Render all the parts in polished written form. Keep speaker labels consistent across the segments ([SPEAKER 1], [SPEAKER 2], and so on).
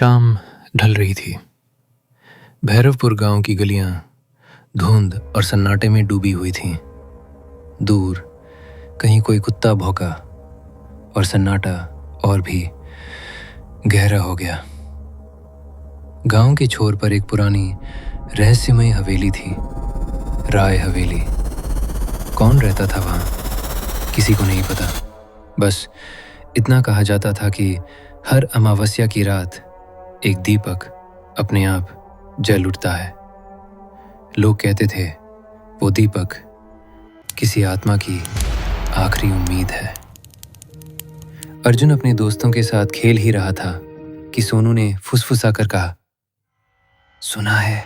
[SPEAKER 1] शाम ढल रही थी। भैरवपुर गांव की गलियां धुंध और सन्नाटे में डूबी हुई थीं। दूर कहीं कोई कुत्ता भौंका और सन्नाटा और भी गहरा हो गया। गांव के छोर पर एक पुरानी रहस्यमय हवेली थी, राय हवेली। कौन रहता था वहां, किसी को नहीं पता। बस इतना कहा जाता था कि हर अमावस्या की रात एक दीपक अपने आप जल उठता है। लोग कहते थे वो दीपक किसी आत्मा की आखिरी उम्मीद है। अर्जुन अपने दोस्तों के साथ खेल ही रहा था कि सोनू ने फुसफुसा कर कहा, सुना है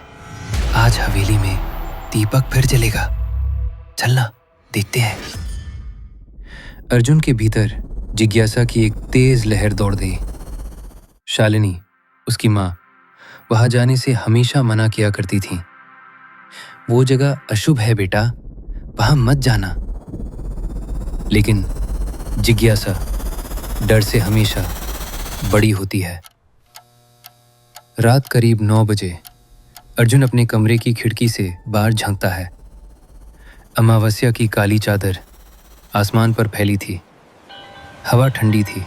[SPEAKER 1] आज हवेली में दीपक फिर जलेगा, चलना देखते हैं। अर्जुन के भीतर जिज्ञासा की एक तेज लहर दौड़ गई। शालिनी, उसकी माँ, वहां जाने से हमेशा मना किया करती थी। वो जगह अशुभ है बेटा, वहां मत जाना। लेकिन जिज्ञासा डर से हमेशा बड़ी होती है। रात करीब 9 बजे अर्जुन अपने कमरे की खिड़की से बाहर झांकता है। अमावस्या की काली चादर आसमान पर फैली थी। हवा ठंडी थी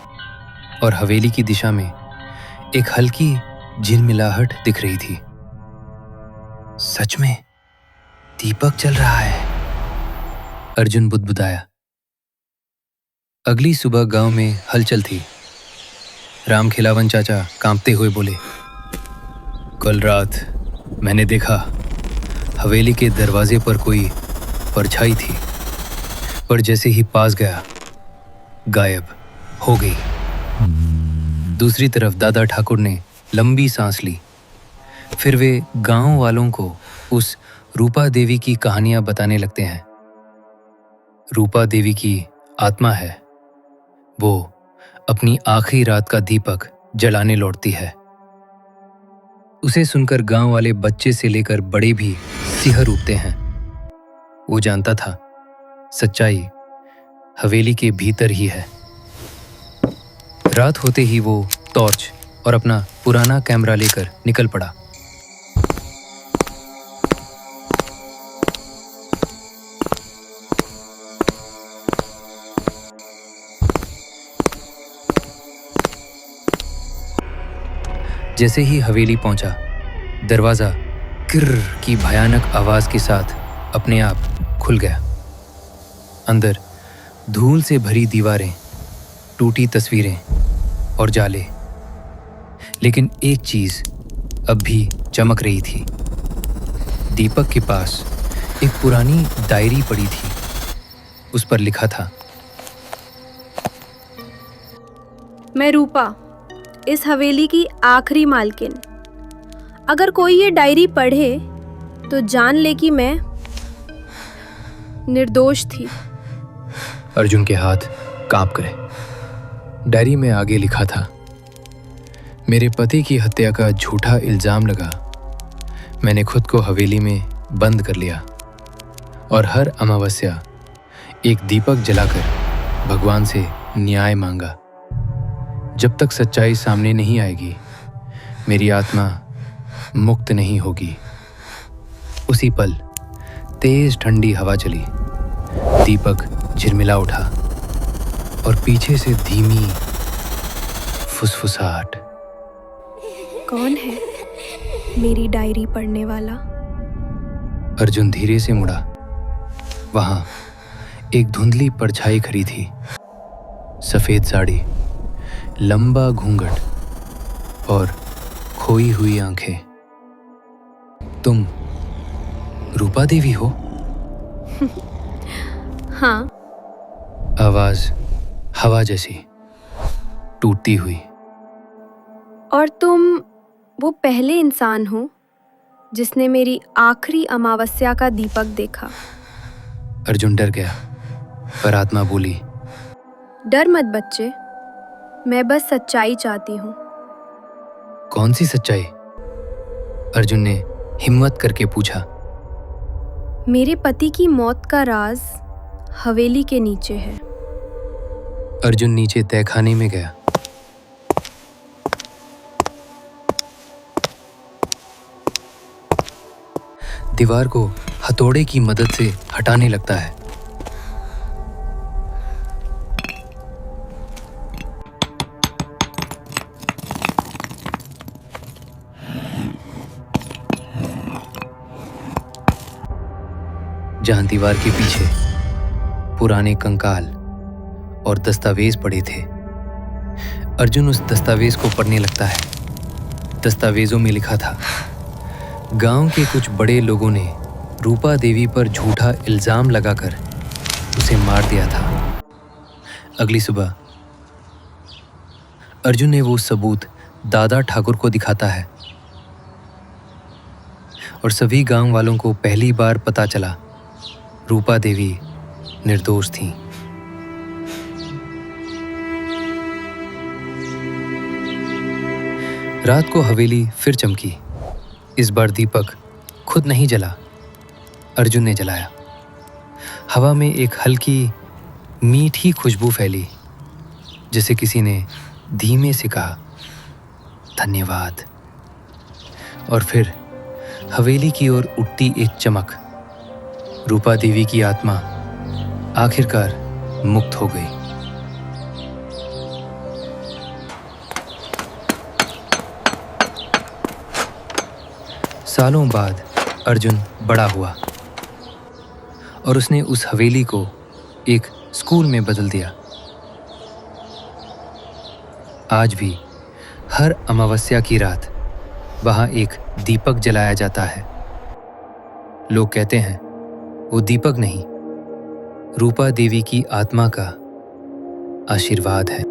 [SPEAKER 1] और हवेली की दिशा में एक हल्की झिलमिलाहट दिख रही थी। सच में दीपक जल रहा है, अर्जुन बुदबुदाया। अगली सुबह गांव में हलचल थी। राम खिलावन चाचा कांपते हुए बोले, कल रात मैंने देखा हवेली के दरवाजे पर कोई परछाई थी, पर जैसे ही पास गया गायब हो गई। दूसरी तरफ दादा ठाकुर ने लंबी सांस ली। फिर वे गांव वालों को उस रूपा देवी की कहानियां बताने लगते हैं। रूपा देवी की आत्मा है, वो अपनी आखिरी रात का दीपक जलाने लौटती है। उसे सुनकर गांव वाले बच्चे से लेकर बड़े भी सिहर उठते हैं। वो जानता था सच्चाई हवेली के भीतर ही है। रात होते ही वो टॉर्च और अपना पुराना कैमरा लेकर निकल पड़ा। जैसे ही हवेली पहुंचा, दरवाजा किर्र की भयानक आवाज के साथ अपने आप खुल गया। अंदर धूल से भरी दीवारें, टूटी तस्वीरें और जाले, लेकिन एक चीज अब भी चमक रही थी। दीपक के पास एक पुरानी डायरी पड़ी थी। उस पर लिखा था,
[SPEAKER 2] मैं रूपा, इस हवेली की आखिरी मालकिन। अगर कोई ये डायरी पढ़े तो जान ले कि मैं निर्दोष थी।
[SPEAKER 1] अर्जुन के हाथ कांप गए। डायरी में आगे लिखा था, मेरे पति की हत्या का झूठा इल्जाम लगा। मैंने खुद को हवेली में बंद कर लिया और हर अमावस्या एक दीपक जलाकर भगवान से न्याय मांगा। जब तक सच्चाई सामने नहीं आएगी, मेरी आत्मा मुक्त नहीं होगी। उसी पल तेज ठंडी हवा चली, दीपक झिलमिला उठा और पीछे से धीमी फुसफुसाहट।
[SPEAKER 2] कौन है मेरी डायरी पढ़ने वाला?
[SPEAKER 1] अर्जुन धीरे से मुड़ा। वहां एक धुंधली परछाई खड़ी थी। सफेद साड़ी, लंबा घूंघट और खोई हुई आंखें। तुम रूपा देवी हो?
[SPEAKER 2] हाँ।
[SPEAKER 1] आवाज हवा जैसी टूटती हुई।
[SPEAKER 2] और तुम वो पहले इंसान हो जिसने मेरी आखिरी अमावस्या का दीपक देखा।
[SPEAKER 1] अर्जुन डर गया, पर आत्मा बोली,
[SPEAKER 2] डर मत बच्चे, मैं बस सच्चाई चाहती हूँ।
[SPEAKER 1] कौन सी सच्चाई? अर्जुन ने हिम्मत करके पूछा।
[SPEAKER 2] मेरे पति की मौत का राज हवेली के नीचे है।
[SPEAKER 1] अर्जुन नीचे तहखाने में गया। दीवार को हथौड़े की मदद से हटाने लगता है। जहां दीवार के पीछे पुराने कंकाल और दस्तावेज पड़े थे, अर्जुन उस दस्तावेज को पढ़ने लगता है। दस्तावेजों में लिखा था, गांव के कुछ बड़े लोगों ने रूपा देवी पर झूठा इल्जाम लगाकर उसे मार दिया था। अगली सुबह अर्जुन ने वो सबूत दादा ठाकुर को दिखाता है और सभी गांव वालों को पहली बार पता चला रूपा देवी निर्दोष थीं। रात को हवेली फिर चमकी। इस बार दीपक खुद नहीं जला, अर्जुन ने जलाया। हवा में एक हल्की मीठी खुशबू फैली, जैसे किसी ने धीमे से कहा, धन्यवाद। और फिर हवेली की ओर उठती एक चमक। रूपा देवी की आत्मा आखिरकार मुक्त हो गई। सालों बाद अर्जुन बड़ा हुआ और उसने उस हवेली को एक स्कूल में बदल दिया। आज भी हर अमावस्या की रात वहां एक दीपक जलाया जाता है। लोग कहते हैं वो दीपक नहीं, रूपा देवी की आत्मा का आशीर्वाद है।